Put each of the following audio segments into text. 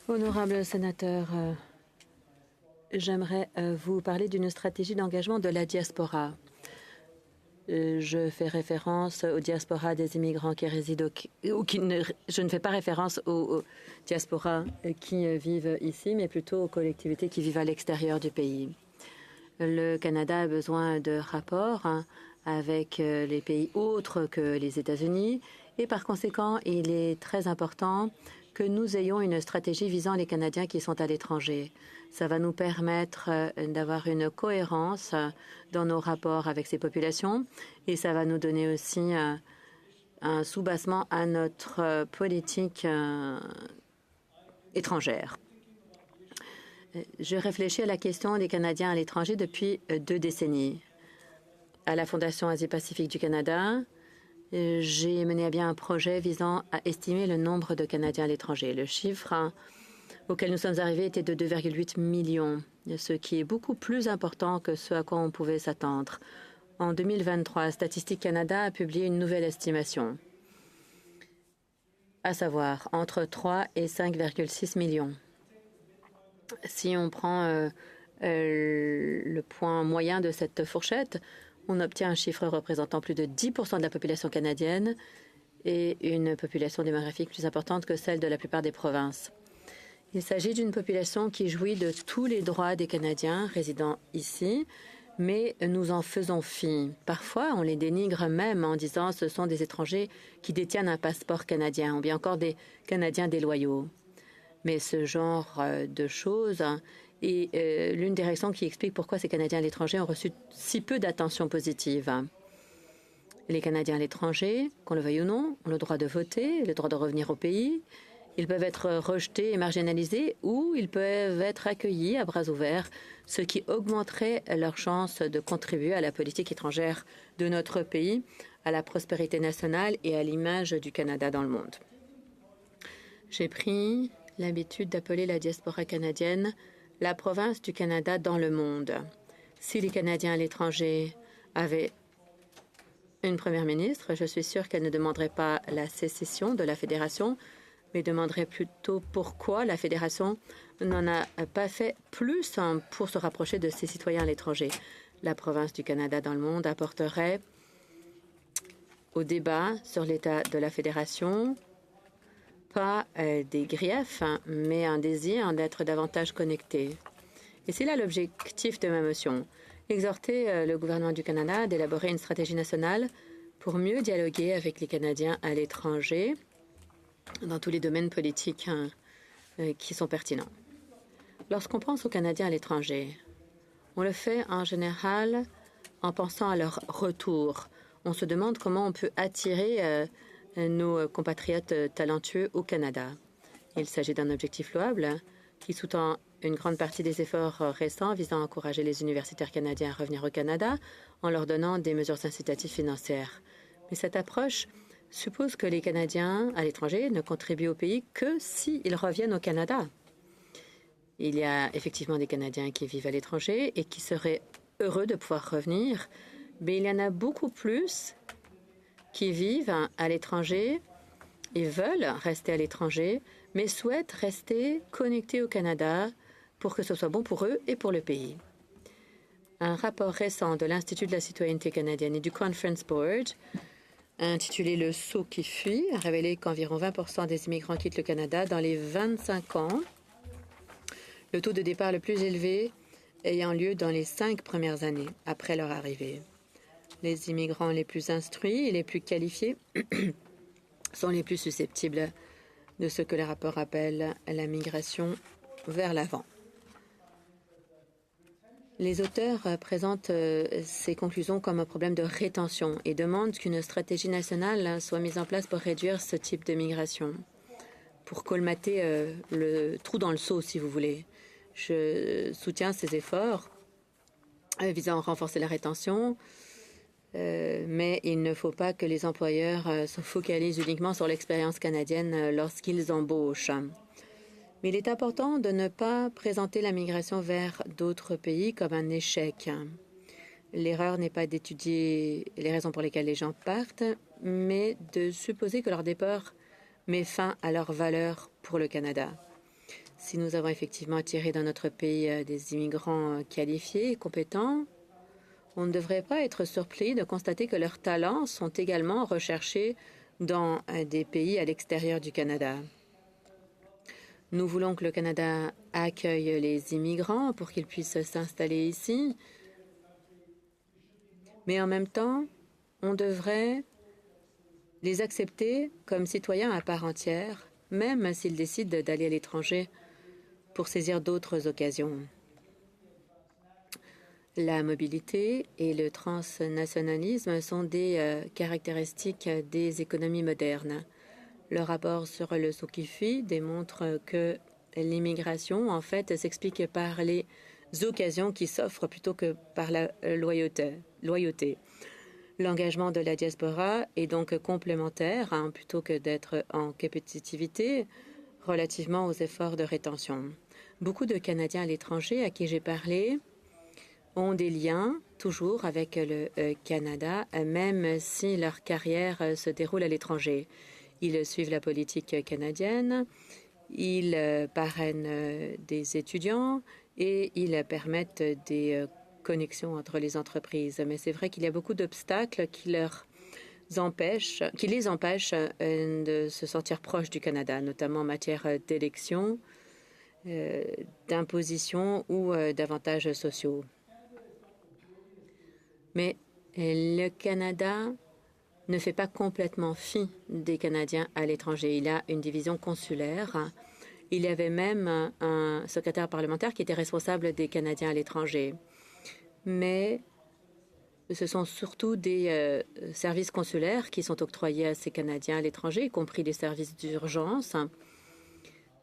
Honorables sénateurs, j'aimerais vous parler d'une stratégie d'engagement de la diaspora. Je fais référence aux diasporas des immigrants qui résident je ne fais pas référence aux diasporas qui vivent ici, mais plutôt aux collectivités qui vivent à l'extérieur du pays. Le Canada a besoin de rapports avec les pays autres que les États-Unis et par conséquent, il est très important que nous ayons une stratégie visant les Canadiens qui sont à l'étranger. Ça va nous permettre d'avoir une cohérence dans nos rapports avec ces populations et ça va nous donner aussi un soubassement à notre politique étrangère. Je réfléchis à la question des Canadiens à l'étranger depuis 2 décennies. À la Fondation Asie-Pacifique du Canada, j'ai mené à bien un projet visant à estimer le nombre de Canadiens à l'étranger. Le chiffre auquel nous sommes arrivés était de 2,8 millions, ce qui est beaucoup plus important que ce à quoi on pouvait s'attendre. En 2023, Statistique Canada a publié une nouvelle estimation, à savoir entre 3 et 5,6 millions. Si on prend le point moyen de cette fourchette, on obtient un chiffre représentant plus de 10% de la population canadienne et une population démographique plus importante que celle de la plupart des provinces. Il s'agit d'une population qui jouit de tous les droits des Canadiens résidant ici, mais nous en faisons fi. Parfois, on les dénigre même en disant ce sont des étrangers qui détiennent un passeport canadien ou bien encore des Canadiens déloyaux. Mais ce genre de choses est l'une des raisons qui explique pourquoi ces Canadiens à l'étranger ont reçu si peu d'attention positive. Les Canadiens à l'étranger, qu'on le veuille ou non, ont le droit de voter, le droit de revenir au pays. Ils peuvent être rejetés et marginalisés ou ils peuvent être accueillis à bras ouverts, ce qui augmenterait leurs chances de contribuer à la politique étrangère de notre pays, à la prospérité nationale et à l'image du Canada dans le monde. J'ai pris l'habitude d'appeler la diaspora canadienne la province du Canada dans le monde. Si les Canadiens à l'étranger avaient une première ministre, je suis sûre qu'elle ne demanderait pas la sécession de la Fédération, mais demanderait plutôt pourquoi la Fédération n'en a pas fait plus pour se rapprocher de ses citoyens à l'étranger. La province du Canada dans le monde apporterait au débat sur l'état de la Fédération pas des griefs, mais un désir d'être davantage connecté. Et c'est là l'objectif de ma motion. Exhorter le gouvernement du Canada d'élaborer une stratégie nationale pour mieux dialoguer avec les Canadiens à l'étranger dans tous les domaines politiques qui sont pertinents. Lorsqu'on pense aux Canadiens à l'étranger, on le fait en général en pensant à leur retour. On se demande comment on peut attirer nos compatriotes talentueux au Canada. Il s'agit d'un objectif louable qui sous-tend une grande partie des efforts récents visant à encourager les universitaires canadiens à revenir au Canada en leur donnant des mesures incitatives financières. Mais cette approche suppose que les Canadiens à l'étranger ne contribuent au pays que s'ils reviennent au Canada. Il y a effectivement des Canadiens qui vivent à l'étranger et qui seraient heureux de pouvoir revenir, mais il y en a beaucoup plus qui vivent à l'étranger et veulent rester à l'étranger, mais souhaitent rester connectés au Canada pour que ce soit bon pour eux et pour le pays. Un rapport récent de l'Institut de la citoyenneté canadienne et du Conference Board, intitulé « Le saut qui fuit », a révélé qu'environ 20% des immigrants quittent le Canada dans les 25 ans, le taux de départ le plus élevé ayant lieu dans les 5 premières années après leur arrivée. Les immigrants les plus instruits et les plus qualifiés sont les plus susceptibles de ce que le rapport appelle la migration vers l'avant. Les auteurs présentent ces conclusions comme un problème de rétention et demandent qu'une stratégie nationale soit mise en place pour réduire ce type de migration, pour colmater le trou dans le seau, si vous voulez. Je soutiens ces efforts visant à renforcer la rétention, mais il ne faut pas que les employeurs se focalisent uniquement sur l'expérience canadienne lorsqu'ils embauchent. Mais il est important de ne pas présenter la migration vers d'autres pays comme un échec. L'erreur n'est pas d'étudier les raisons pour lesquelles les gens partent, mais de supposer que leur départ met fin à leur valeur pour le Canada. Si nous avons effectivement attiré dans notre pays des immigrants qualifiés et compétents, on ne devrait pas être surpris de constater que leurs talents sont également recherchés dans des pays à l'extérieur du Canada. Nous voulons que le Canada accueille les immigrants pour qu'ils puissent s'installer ici, mais en même temps, on devrait les accepter comme citoyens à part entière, même s'ils décident d'aller à l'étranger pour saisir d'autres occasions. La mobilité et le transnationalisme sont des caractéristiques des économies modernes. Le rapport sur le Sokifi démontre que l'immigration, en fait, s'explique par les occasions qui s'offrent plutôt que par la loyauté. L'engagement de la diaspora est donc complémentaire plutôt que d'être en compétitivité relativement aux efforts de rétention. Beaucoup de Canadiens à l'étranger à qui j'ai parlé ont des liens toujours avec le Canada, même si leur carrière se déroule à l'étranger. Ils suivent la politique canadienne, ils parrainent des étudiants et ils permettent des connexions entre les entreprises. Mais c'est vrai qu'il y a beaucoup d'obstacles qui les empêchent de se sentir proches du Canada, notamment en matière d'élection, d'imposition ou d'avantages sociaux. Mais le Canada ne fait pas complètement fi des Canadiens à l'étranger. Il a une division consulaire. Il y avait même un secrétaire parlementaire qui était responsable des Canadiens à l'étranger. Mais ce sont surtout des services consulaires qui sont octroyés à ces Canadiens à l'étranger, y compris les services d'urgence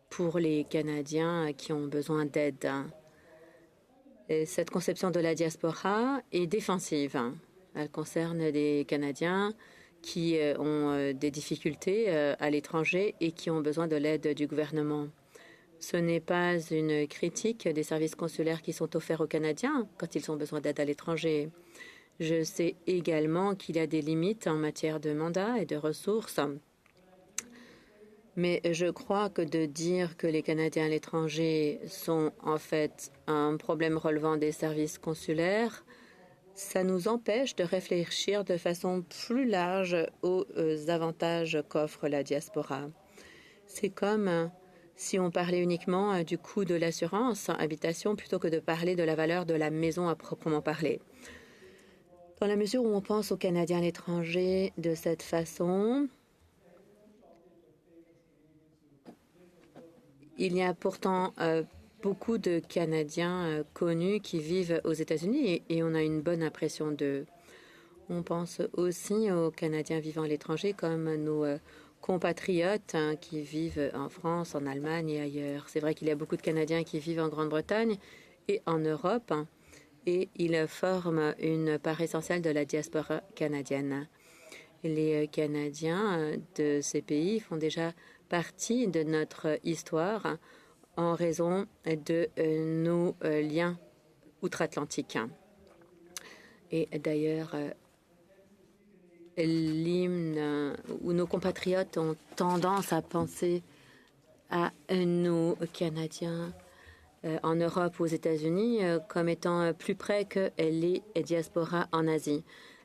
pour les Canadiens qui ont besoin d'aide. Cette conception de la diaspora est défensive. Elle concerne des Canadiens qui ont des difficultés à l'étranger et qui ont besoin de l'aide du gouvernement. Ce n'est pas une critique des services consulaires qui sont offerts aux Canadiens quand ils ont besoin d'aide à l'étranger. Je sais également qu'il y a des limites en matière de mandat et de ressources. Mais je crois que de dire que les Canadiens à l'étranger sont en fait un problème relevant des services consulaires, ça nous empêche de réfléchir de façon plus large aux avantages qu'offre la diaspora. C'est comme si on parlait uniquement du coût de l'assurance habitation plutôt que de parler de la valeur de la maison à proprement parler. Dans la mesure où on pense aux Canadiens à l'étranger de cette façon, il y a pourtant beaucoup de Canadiens connus qui vivent aux États-Unis et on a une bonne impression d'eux. On pense aussi aux Canadiens vivant à l'étranger comme nos compatriotes qui vivent en France, en Allemagne et ailleurs. C'est vrai qu'il y a beaucoup de Canadiens qui vivent en Grande-Bretagne et en Europe et ils forment une part essentielle de la diaspora canadienne. Les Canadiens de ces pays font déjà partie de notre histoire en raison de nos liens outre-Atlantiques. Et d'ailleurs, l'hymne où nos compatriotes ont tendance à penser à nos Canadiens en Europe ou aux États-Unis comme étant plus près que les diasporas en Asie.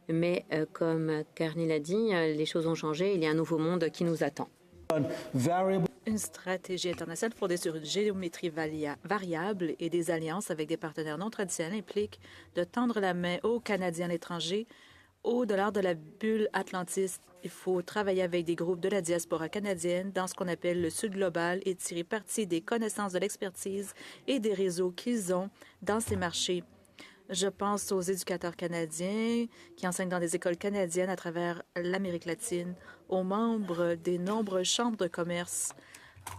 Mais comme Carney l'a dit, les choses ont changé. Il y a un nouveau monde qui nous attend. Une stratégie internationale fondée sur une géométrie variable et des alliances avec des partenaires non traditionnels implique de tendre la main aux Canadiens à l'étranger. Au-delà de la bulle atlantiste, il faut travailler avec des groupes de la diaspora canadienne dans ce qu'on appelle le Sud global et tirer parti des connaissances, de l'expertise et des réseaux qu'ils ont dans ces marchés. Je pense aux éducateurs canadiens qui enseignent dans des écoles canadiennes à travers l'Amérique latine, aux membres des nombreuses chambres de commerce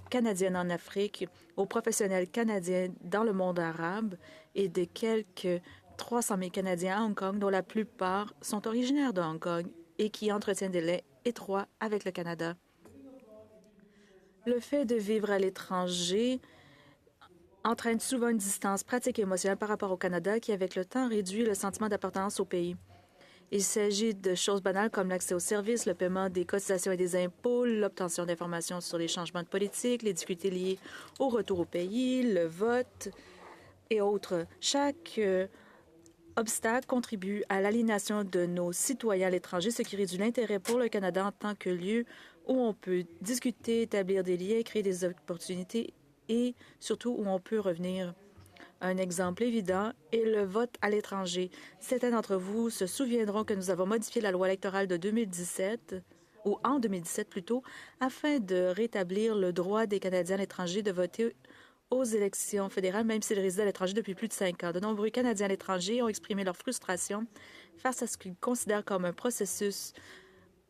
canadiennes en Afrique, aux professionnels canadiens dans le monde arabe et de quelques 300 000 Canadiens à Hong Kong, dont la plupart sont originaires de Hong Kong et qui entretiennent des liens étroits avec le Canada. Le fait de vivre à l'étranger entraîne souvent une distance pratique et émotionnelle par rapport au Canada qui, avec le temps, réduit le sentiment d'appartenance au pays. Il s'agit de choses banales comme l'accès aux services, le paiement des cotisations et des impôts, l'obtention d'informations sur les changements de politique, les difficultés liées au retour au pays, le vote et autres. Chaque obstacle contribue à l'aliénation de nos citoyens à l'étranger, ce qui réduit l'intérêt pour le Canada en tant que lieu où on peut discuter, établir des liens, créer des opportunités et surtout où on peut revenir. Un exemple évident est le vote à l'étranger. Certains d'entre vous se souviendront que nous avons modifié la loi électorale de 2017, ou en 2017 plutôt, afin de rétablir le droit des Canadiens à l'étranger de voter aux élections fédérales, même s'ils résident à l'étranger depuis plus de 5 ans. De nombreux Canadiens à l'étranger ont exprimé leur frustration face à ce qu'ils considèrent comme un processus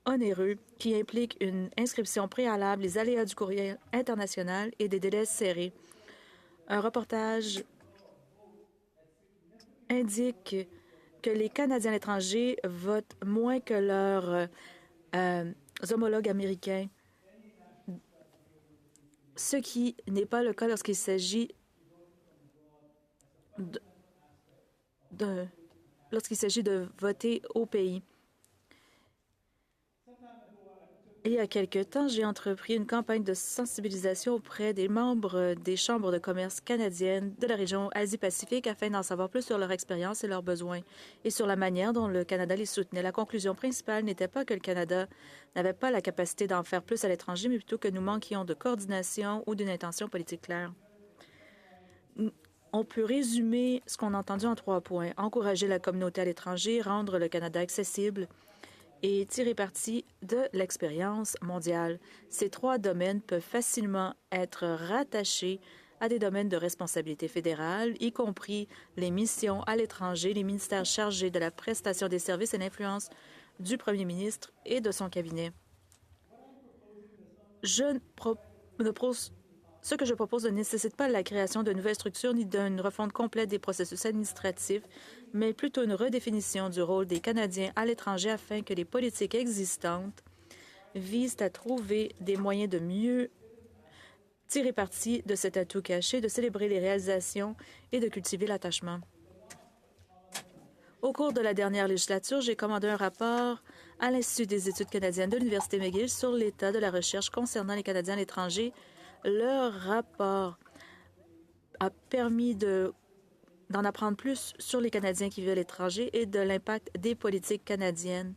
onéreux qui implique une inscription préalable, les aléas du courriel international et des délais serrés. Un reportage indique que les Canadiens à l'étranger votent moins que leurs homologues américains, ce qui n'est pas le cas lorsqu'il s'agit de voter au pays. Il y a quelque temps, j'ai entrepris une campagne de sensibilisation auprès des membres des chambres de commerce canadiennes de la région Asie-Pacifique afin d'en savoir plus sur leur expérience et leurs besoins et sur la manière dont le Canada les soutenait. La conclusion principale n'était pas que le Canada n'avait pas la capacité d'en faire plus à l'étranger, mais plutôt que nous manquions de coordination ou d'une intention politique claire. On peut résumer ce qu'on a entendu en 3 points. Encourager la communauté à l'étranger, rendre le Canada accessible et tirer parti de l'expérience mondiale. Ces 3 domaines peuvent facilement être rattachés à des domaines de responsabilité fédérale, y compris les missions à l'étranger, les ministères chargés de la prestation des services et l'influence du premier ministre et de son cabinet. Ce que je propose ne nécessite pas la création de nouvelles structures ni d'une refonte complète des processus administratifs, mais plutôt une redéfinition du rôle des Canadiens à l'étranger afin que les politiques existantes visent à trouver des moyens de mieux tirer parti de cet atout caché, de célébrer les réalisations et de cultiver l'attachement. Au cours de la dernière législature, j'ai commandé un rapport à l'Institut des études canadiennes de l'Université McGill sur l'état de la recherche concernant les Canadiens à l'étranger. Le rapport a permis d'en apprendre plus sur les Canadiens qui vivent à l'étranger et de l'impact des politiques canadiennes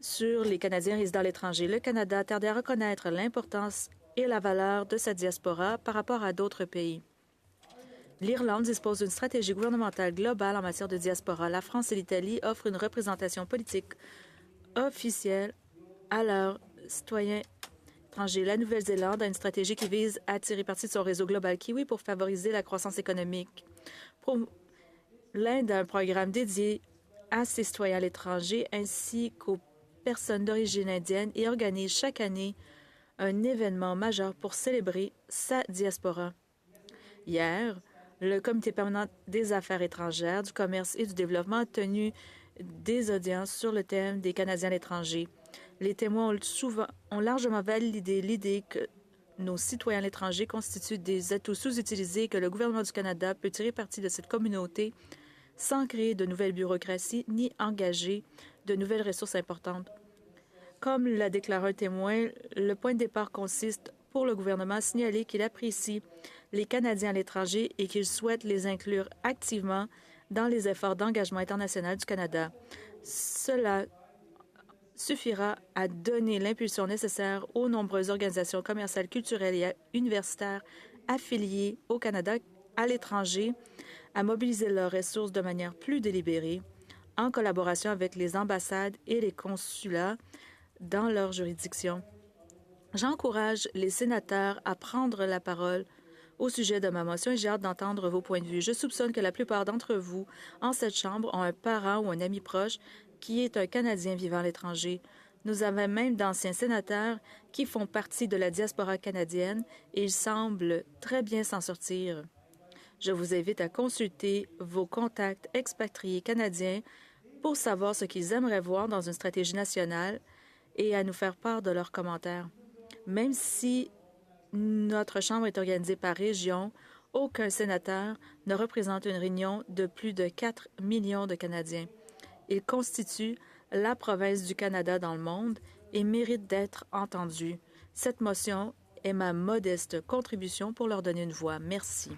sur les Canadiens résidant à l'étranger. Le Canada a tardé à reconnaître l'importance et la valeur de sa diaspora par rapport à d'autres pays. L'Irlande dispose d'une stratégie gouvernementale globale en matière de diaspora. La France et l'Italie offrent une représentation politique officielle à leurs citoyens étrangers. La Nouvelle-Zélande a une stratégie qui vise à tirer parti de son réseau global Kiwi pour favoriser la croissance économique. L'Inde a un programme dédié à ses citoyens à l'étranger ainsi qu'aux personnes d'origine indienne et organise chaque année un événement majeur pour célébrer sa diaspora. Hier, le Comité permanent des affaires étrangères, du commerce et du développement a tenu des audiences sur le thème des Canadiens à l'étranger. Les témoins ont largement validé l'idée que nos citoyens à l'étranger constituent des atouts sous-utilisés et que le gouvernement du Canada peut tirer parti de cette communauté sans créer de nouvelles bureaucraties ni engager de nouvelles ressources importantes. Comme l'a déclaré un témoin, le point de départ consiste pour le gouvernement à signaler qu'il apprécie les Canadiens à l'étranger et qu'il souhaite les inclure activement dans les efforts d'engagement international du Canada. Cela suffira à donner l'impulsion nécessaire aux nombreuses organisations commerciales, culturelles et universitaires affiliées au Canada à l'étranger à mobiliser leurs ressources de manière plus délibérée, en collaboration avec les ambassades et les consulats dans leur juridiction. J'encourage les sénateurs à prendre la parole au sujet de ma motion et j'ai hâte d'entendre vos points de vue. Je soupçonne que la plupart d'entre vous en cette Chambre ont un parent ou un ami proche qui est un Canadien vivant à l'étranger. Nous avons même d'anciens sénateurs qui font partie de la diaspora canadienne et ils semblent très bien s'en sortir. Je vous invite à consulter vos contacts expatriés canadiens pour savoir ce qu'ils aimeraient voir dans une stratégie nationale et à nous faire part de leurs commentaires. Même si notre Chambre est organisée par région, aucun sénateur ne représente une réunion de plus de 4 millions de Canadiens. Ils constituent la province du Canada dans le monde et méritent d'être entendus. Cette motion est ma modeste contribution pour leur donner une voix. Merci.